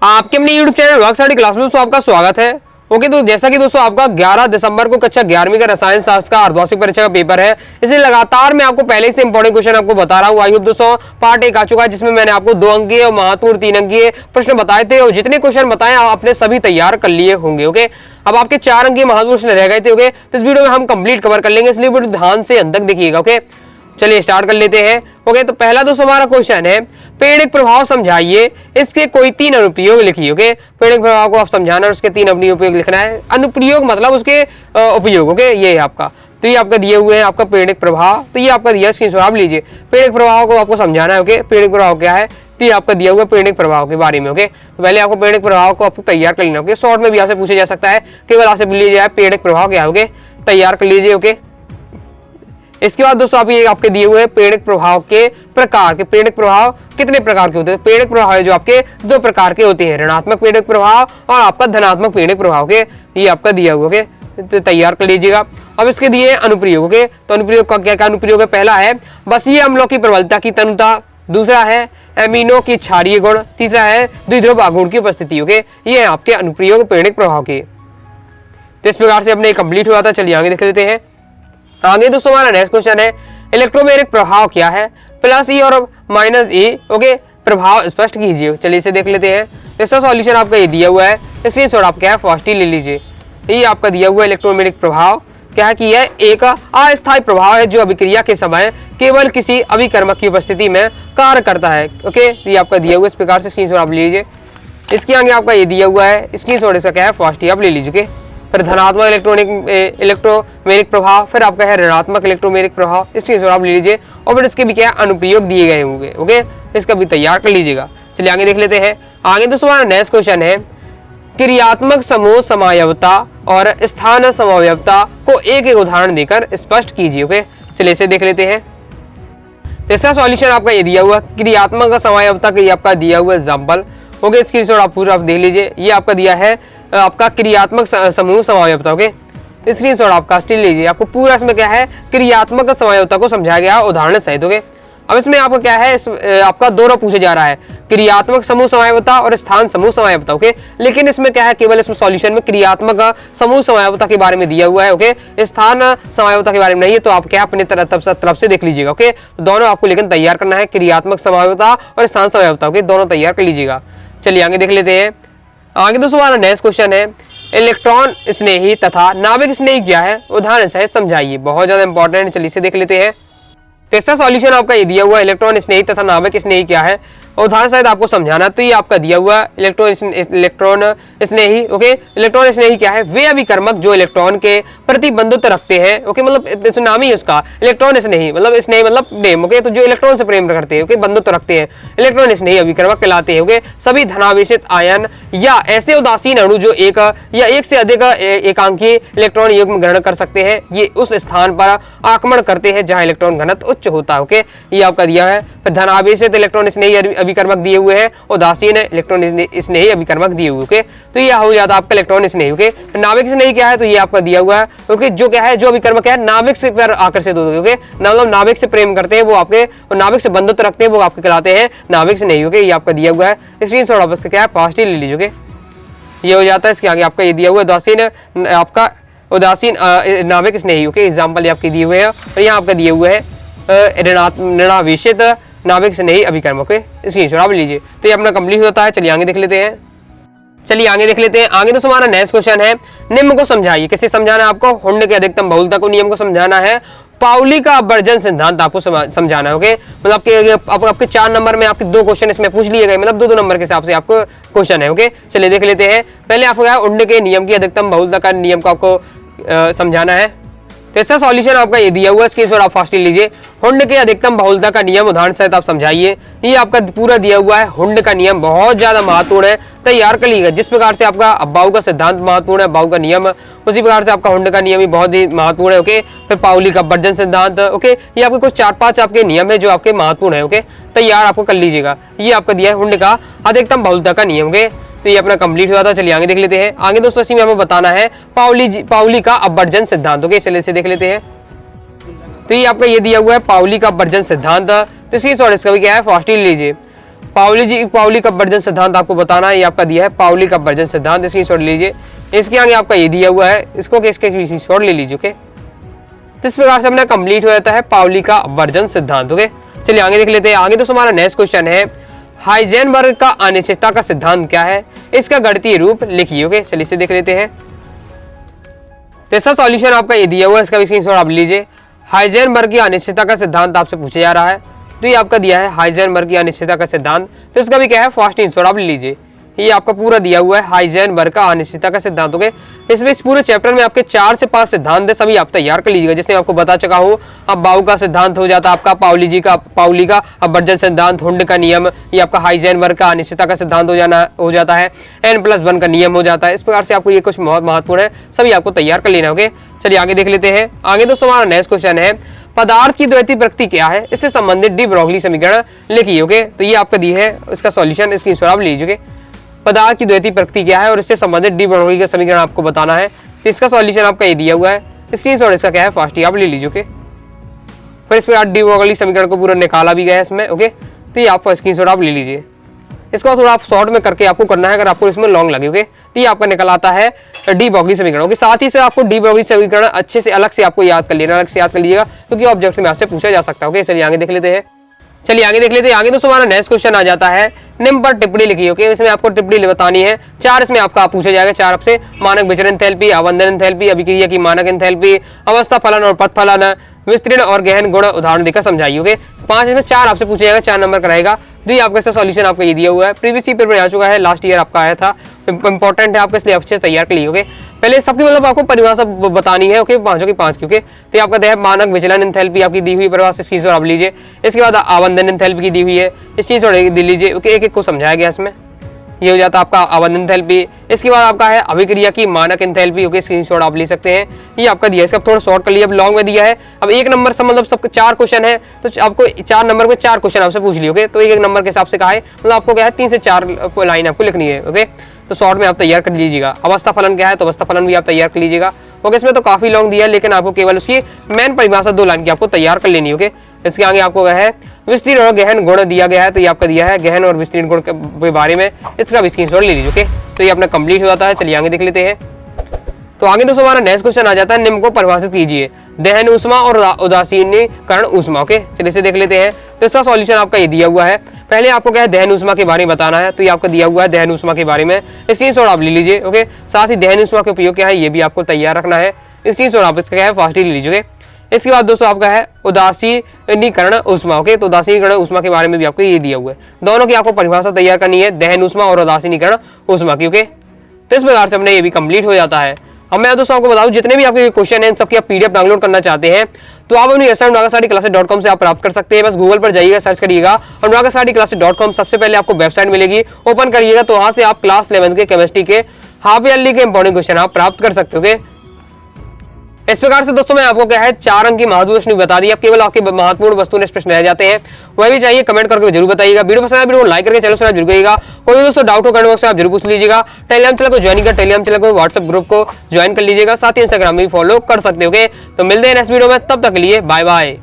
आपके अपने YouTube channel work study class में दोस्तों आपका स्वागत है। ओके, तो जैसा कि दोस्तों आपका 11 दिसंबर को कक्षा 11वीं का रसायन शास्त्र का अर्धवार्षिक परीक्षा का पेपर है, इसलिए लगातार मैं आपको पहले से इंपॉर्टेंट क्वेश्चन आपको बता रहा हूँ। आई होप दोस्तों पार्ट 1 आ चुका है, जिसमें मैंने आपको 2 अंकीय और महत्वपूर्ण 3 अंकीय प्रश्न बताए थे, और जितने क्वेश्चन बताए आपने सभी तैयार कर लिए होंगे। ओके, अब आपके 4 अंकीय महत्वपूर्ण प्रश्न रह गए थे। ओके, तो इस वीडियो में हम कंप्लीट कवर कर लेंगे, इसलिए वीडियो ध्यान से अंत तक देखिएगा। ओके, चलिए स्टार्ट कर लेते हैं। ओके, तो पहला दोस्तों हमारा क्वेश्चन है, प्रेरक प्रभाव समझाइए, इसके कोई 3 अनुप्रयोग लिखिए। ओके, प्रेरक प्रभाव को आप समझाना और उसके 3 अनुप्रयोग लिखना है। अनुप्रयोग मतलब उसके उपयोग। ओके, ये है आपका, तो ये आपका दिए हुए हैं आपका प्रेरक प्रभाव, तो ये आपका दिया स्क्रीनशॉट आप लीजिए। प्रेरक प्रभाव को आपको समझाना है। ओके, प्रेरक प्रभाव क्या है, तो ये आपका दिया हुआ प्रेरक प्रभाव के बारे में। ओके, तो पहले आपको प्रेरक प्रभाव को आपको तैयार कर लेना। ओके, शॉर्ट में भी आपसे पूछा जा सकता है, केवल आपसे पूछ लिया जाए प्रेरक प्रभाव क्या है। ओके, तैयार कर लीजिए। ओके, इसके बाद दोस्तों आप ये आपके दिए हुए प्रेरक प्रभाव के प्रकार के, प्रेरक प्रभाव कितने प्रकार के होते हैं। प्रेरक प्रभाव है जो आपके 2 प्रकार के होते हैं, ऋणात्मक प्रेरक प्रभाव और आपका धनात्मक प्रेरक प्रभाव के, ये आपका दिया हुआ। ओके, तो तैयार कर लीजिएगा। अब इसके दिए अनुप्रयोग। ओके, तो अनुप्रयोग का क्या क्या अनुप्रयोग है। पहला है बसीय अम्लों की प्रबलता की तनुता, दूसरा है एमिनो की क्षारीय गुण, तीसरा है द्विध्रुव आघूर्ण की उपस्थिति। ओके, ये है आपके अनुप्रयोग प्रेरक प्रभाव के। तो इस प्रकार से अपने कंप्लीट हुआ था। चलिए आगे देख लेते हैं। आगे दोस्तों हमारा नेक्स्ट क्वेश्चन है, इलेक्ट्रोमेरिक प्रभाव क्या है, प्लस ई और माइनस ई। ओके, प्रभाव स्पष्ट कीजिए। चलिए इसे देख लेते हैं। इसका सॉल्यूशन आपका ये दिया हुआ है, इसलिए थोड़ा आप क्या है फास्ट ही ले लीजिए। ये आपका दिया हुआ इलेक्ट्रोमेरिक प्रभाव क्या है कि यह एक अस्थायी प्रभाव है जो अभिक्रिया के समय केवल किसी अभिकर्मक की उपस्थिति में कार्य करता है। ओके, ये आपका दिया हुआ, इस प्रकार से स्क्रीनशॉट आप ले लीजिए। इसके आगे आपका ये दिया हुआ है, स्क्रीनशॉट इसका क्या है फास्ट ही आप ले लीजिए। फिर धनात्मक इलेक्ट्रोमेरिक प्रभाव, फिर आपका है ऋणात्मक इलेक्ट्रोमेरिक प्रभाव, इसकी आप ले लीजिए, और फिर इसके भी क्या अनुप्रयोग दिए गए होंगे। ओके, इसका भी तैयार कर लीजिएगा। चलिए आगे देख लेते हैं। आगे दोस्तों हमारा नेक्स्ट क्वेश्चन है, क्रियात्मक समूह समायवता और स्थान समायवता को एक एक उदाहरण देकर स्पष्ट कीजिए। ओके, चलिए इसे देख लेते हैं। तो इसका सॉल्यूशन आपका ये दिया हुआ, क्रियात्मक समायवता का ये आपका दिया हुआ एग्जाम्पल। ओके, स्क्रीनशॉट आप पूरा आप देख लीजिए। ये आपका दिया है आपका क्रियात्मक समूह समायवता। ओके, स्क्रीनशॉट आप कास्ट लीजिए। आपको पूरा इसमें क्या है क्रियात्मक समायवता को समझाया गया उदाहरण सहित। ओके, अब इसमें आपका क्या है, आपका दोनों पूछे जा रहा है, क्रियात्मक समूह समायवता और स्थान समूह समायवता। ओके, लेकिन इसमें क्या है, केवल इसमें सॉल्यूशन में क्रियात्मक समूह समायवता के बारे में दिया हुआ है। ओके, स्थान समायवता के बारे में नहीं है, तो आप क्या अपने तरफ से देख लीजिएगा। ओके, तो दोनों आपको लेकिन तैयार करना है, क्रियात्मक समायवता और स्थान समायवता। ओके, दोनों तैयार कर लीजिएगा। चलिए आगे देख लेते हैं। आगे दोस्तों हमारा नेक्स्ट क्वेश्चन है, इलेक्ट्रॉन स्नेही तथा नाभिक स्नेही क्या है, उदाहरण सहित समझाइए। बहुत ज्यादा इंपॉर्टेंट, चलिए इसे देख लेते हैं। तो इसका सॉल्यूशन आपका ये दिया हुआ, इलेक्ट्रॉन स्नेही तथा नाभिक स्नेही क्या है, उदाहरण सहित आपको समझाना। तो ये आपका दिया हुआ इलेक्ट्रॉन स्नेही। ओके, इलेक्ट्रॉन स्नेही क्या है, वे अभिकर्मक जो इलेक्ट्रॉन के प्रति बंधुत्व रखते हैं। ओके, मतलब नाम ही उसका इलेक्ट्रॉन स्नेही, मतलब स्नेही मतलब प्रेम। ओके, तो जो इलेक्ट्रॉन से प्रेम करते हैं, ओके, बंधुत्व रखते हैं, इलेक्ट्रॉन स्नेही अभिकर्मक कहलाते हैं। ओके, सभी धनावेशित आयन या ऐसे उदासीन अणु जो एक या एक से अधिक एकांकीय इलेक्ट्रॉन युग्म ग्रहण कर सकते हैं, ये उस स्थान पर आक्रमण करते हैं जहां इलेक्ट्रॉन घनत्व उच्च होता है। ओके, ये आपका दिया है। फिर धनावेशित इलेक्ट्रॉन स्नेही अभिकर्मक दिए हुए हैं, उदासीन इलेक्ट्रॉन स्नेही अभिकर्मक दिए हुए। ओके, तो ये हो जाता है आपका इलेक्ट्रॉन स्नेही। ओके, नाभिक स्नेही क्या है, तो ये आपका दिया हुआ है। ओके, जो क्या है, जो अभिकर्मक है नाभिक से पर आकर्षित होते हैं। ओके, मतलब नाभिक से प्रेम करते हैं वो आपके, और नाभिक से बंधुत्व रखते हैं वो आपके कहलाते हैं नाभिक स्नेही। ओके, ये आपका दिया हुआ है, स्क्रीनशॉट आप इसका क्या है फास्ट ही ले लीजिए। ओके, ये हो जाता है। इसके आगे आपका ये दिया हुआ है, उदासीन आपका उदासीन नाभिक स्नेही। ओके, एग्जाम्पल आपके दिए हुए हैं, और यहाँ आपका दिए हुए हैं ऋणावेशित नाभिक स्नेही अभिकर्मक। स्क्रीनशॉट आप लीजिए। तो ये अपना कंप्लीट होता है। चलिए आगे देख लेते हैं। आगे दोस्तों हमारा नेक्स्ट क्वेश्चन है, निम्न को समझाइए। किसे समझाना है आपको, हुंड के अधिकतम बहुलता को नियम को समझाना है, पाउली का अपवर्जन सिद्धांत आपको समझाना है। ओके, मतलब आपके 4 नंबर में आपके 2 क्वेश्चन इसमें पूछ लिए गए, मतलब 2 नंबर के हिसाब से आपको क्वेश्चन है। ओके, चलिए देख लेते हैं। पहले आपको क्या है, हुंड के नियम की अधिकतम बहुलता का नियम को आपको समझाना है। तो इसका सॉल्यूशन आपका ये दिया हुआ है, इसके आप फास्ट लीजिए। हुंड के अधिकतम बहुलता का नियम उदाहरण सहित आप समझाइए। ये आपका पूरा दिया हुआ है, हुंड का नियम बहुत ज्यादा महत्वपूर्ण है, तैयार कर लीजिएगा। जिस प्रकार से आपका अब्बाऊ का सिद्धांत महत्वपूर्ण है, अब्बाऊ का नियम, उसी प्रकार से आपका हुंड का नियम भी बहुत ही महत्वपूर्ण है। ओके, फिर पाउली का अपवर्जन सिद्धांत। ओके, ये आपके कुछ 4-5 आपके नियम है जो आपके महत्वपूर्ण है। ओके, तैयार आपको कर लीजिएगा। ये आपका दिया है हुंड का अधिकतम बहुलता का नियम। ओके, तो ये अपना कंप्लीट हुआ था। चलिए आगे देख लेते हैं। आगे दोस्तों इसी में हमें बताना है पाउली का अपवर्जन सिद्धांत। ओके, चलिए इसे देख लेते हैं। तो ये आपका ये दिया हुआ है पाउली का अपवर्जन सिद्धांत। तो इसकी इसका भी क्या है फास्ट ही लीजिए। पाउली का अपवर्जन सिद्धांत आपको बताना है, ये आपका दिया है पाउली का अपवर्जन सिद्धांत, इसकी शॉर्ट लीजिए। इसके आगे आपका ये दिया हुआ है, इसको इसके शॉर्ट ले लीजिए। ओके, तो इस प्रकार से अपना कंप्लीट हो जाता है पाउली का अपवर्जन सिद्धांत। ओके, चलिए आगे देख लेते हैं। आगे दोस्तों हमारा नेक्स्ट क्वेश्चन है, हाइजेनबर्ग का अनिश्चितता का सिद्धांत क्या है, इसका गणितीय रूप लिखिए। ओके, चलिए इसे देख लेते हैं। तो इसका सॉल्यूशन आपका ये दिया हुआ है, इसका भी स्क्रीनशॉट आप लीजिए। हाइजेनबर्ग की अनिश्चितता का सिद्धांत आपसे पूछा जा रहा है, तो ये आपका दिया है हाइजेनबर्ग की अनिश्चितता का सिद्धांत, तो इसका भी क्या है फर्स्ट स्क्रीनशॉट आप लीजिए। ये आपका पूरा दिया हुआ है हाइजेनबर्ग का अनिश्चितता का सिद्धांत। ओके, इसमें इस पूरे चैप्टर में आपके 4 से 5 सिद्धांत है, सभी आप तैयार कर लीजिएगा। जैसे मैं आपको बता चुका हूँ, अब बाउ का सिद्धांत हो जाता है आपका, पाउली का अपवर्जन सिद्धांत, हुंड का नियम, ये आपका हाइजेनबर्ग का अनिश्चितता का सिद्धांत हो जाता है, n+1 का नियम हो जाता है। इस प्रकार से आपको ये कुछ बहुत महत्वपूर्ण है, सभी आपको तैयार कर लेना। ओके, चलिए आगे देख लेते हैं। आगे दोस्तों हमारा नेक्स्ट क्वेश्चन है, पदार्थ की द्वैतीय प्रकृति क्या है, इससे संबंधित डी ब्रोगली समीकरण लिखिए। ओके, तो ये आपका दी है, इसका सॉल्यूशन इसकी आप लीजिए। पदार्थ की द्वैतीय प्रकृति क्या है और इससे संबंधित डी ब्रोगली का समीकरण आपको बताना है, तो इसका सॉल्यूशन आपका ये दिया हुआ है, स्क्रीनशॉट इसका क्या है फास्ट ही आप ले लीजिए। ओके, फिर इस पर डी ब्रोगली समीकरण को पूरा निकाला भी गया है इसमें। ओके, तो ये आपका स्क्रीनशॉट आप ले लीजिए। इसको थोड़ा आप शॉर्ट में करके आपको करना है, अगर आपको इसमें लॉन्ग लगे। ओके, तो ये आपका निकल आता है डी ब्रोगली समीकरण। ओके, साथ ही से आपको डी ब्रोगली समीकरण अच्छे से अलग से आपको याद कर लेना, अलग से याद कर लीजिएगा, क्योंकि ऑब्जेक्ट में आपसे पूछा जा सकता है। ओके, चलिए आगे देख लेते हैं। आगे दोस्तों हमारा नेक्स्ट क्वेश्चन आ जाता है, निम्न पर टिप्पणी लिखिए। ओके, इसमें आपको टिप्पणी बतानी है 4, इसमें आपका पूछा जाएगा 4 आपसे, मानक विचरण एंथैल्पी, अवंदन एंथैल्पी, अभिक्रिया की मानक एंथैल्पी, अवस्था फलन और पथ फलन, विस्तीर्ण और गहन गुण उदाहरण देकर समझाइए। ओके, 5 इसमें 4 आपसे पूछा जाएगा, 4 नंबर कराएगा। तो ये आपका इसका सॉल्यूशन आपका ये दिया हुआ है, प्रीवियस ईयर पेपर आ चुका है, लास्ट ईयर आपका आया था, इंपॉर्टेंट है आपका, इसलिए अच्छे से तैयार कर लीजिए। ओके, पहले सबकी मतलब आपको परिभाषा बतानी है। ओके, 5 की 5 क्योंकि तो आपका दिया है मानक विचलन एंथैल्पी आपकी दी हुई परिभाषा, इस चीज आप लीजिए। इसके बाद आवंदन एंथैल्पी की दी हुई है, इस चीज और दे लीजिए। ओके, एक एक को समझाया गया इसमें, ये हो जाता है आपका आवंदन एंथैल्पी। इसके बाद आपका है अभिक्रिया की मानक एंथैल्पी। ओके, स्क्रीनशॉट आप ले सकते हैं, ये आपका दिया है। इसका थोड़ा शॉर्ट कर लिया, अब लॉन्ग में दिया है। अब 1 नंबर से मतलब सबके 4 क्वेश्चन है, तो आपको 4 नंबर पे 4 क्वेश्चन आपसे पूछ लिए। ओके, तो 1 नंबर के हिसाब से कहा है, मतलब आपको क्या है 3 से 4 लाइन आपको लिखनी है। ओके, तो शॉर्ट में आप तैयार कर लीजिएगा। अवस्था फलन क्या है, तो अवस्था फलन भी आप तैयार कर लीजिएगा। ओके, इसमें तो काफी लॉन्ग दिया है, लेकिन आपको केवल उसकी मेन परिभाषा 2 लाइन की आपको तैयार कर लेनी है। ओके, इसके आगे आपको क्या है विस्तीर्ण और गहन गुण दिया गया है, तो ये आपका दिया है गहन और विस्तीर्ण गुण के बारे में, इसका भी स्क्रीनशॉट ले लीजिए। ओके, तो ये अपना कंप्लीट हो जाता है। चलिए आगे देख लेते हैं। तो आगे दोस्तों हमारा नेक्स्ट क्वेश्चन आ जाता है, निम्न को परिभाषित कीजिए, दहन ऊष्मा और उदासीनीकरण ऊष्मा। ओके, चलिए इसे देख लेते हैं। तो इसका सॉल्यूशन आपका ये दिया हुआ है, पहले आपको क्या है दहन ऊष्मा के बारे में बताना है, तो ये आपका दिया हुआ है दहन ऊष्मा के बारे में, स्क्रीनशॉट आप ले लीजिए। ओके, साथ ही दहन ऊष्मा का उपयोग क्या है ये भी आपको तैयार रखना है, स्क्रीनशॉट आप इसका क्या है फास्ट ही ले लीजिए। इसके बाद दोस्तों आपका है उदासीनीकरण ऊष्मा। ओके, तो उदासीनीकरण ऊष्मा के बारे में भी आपको ये दिया हुआ है, दोनों की आपको परिभाषा तैयार करनी है, दहन ऊष्मा और उदासीनीकरण ऊष्मा की। ओके, तो इस प्रकार से अपने ये भी कंप्लीट हो जाता है। अब मैं दोस्तों आपको बताऊं, जितने भी आपके क्वेश्चन हैं इन सबकी आप पीडीएफ डाउनलोड करना चाहते हैं, तो आप अपनी वेबसाइट nagasariclasses.com से आप प्राप्त कर सकते हैं। बस गूगल पर जाइएगा, सर्च करिएगा और nagasariclasses.com सबसे पहले आपको वेबसाइट मिलेगी, ओपन करिएगा, तो वहां से आप क्लास 11 के केमिस्ट्री के हाफ ईयरली के इंपॉर्टेंट क्वेश्चन आप प्राप्त कर सकते हो। इस प्रकार से दोस्तों मैं आपको क्या है 4 अंक की महत्वपूर्ण प्रश्न बता दी। अब केवल आपके महत्वपूर्ण वस्तुनिष्ठ प्रश्न रह जाते हैं, वह भी चाहिए कमेंट करके जरूर बताइएगा। वीडियो पसंद आए वीडियो को लाइक करके चैनल सब्सक्राइब जरूर करिएगा। कोई भी दोस्तों डाउट हो कमेंट बॉक्स में आप जरूर पूछ लीजिएगा। टेलीग्राम चैनल को ज्वाइन कर, टेलीग्राम चैनल को व्हाट्सएप ग्रुप को ज्वाइन कर लीजिएगा, साथ ही इंस्टाग्राम में भी फॉलो कर सकते हो। तो मिलते हैं नेक्स्ट वीडियो में, तब तक के लिए बाय बाय।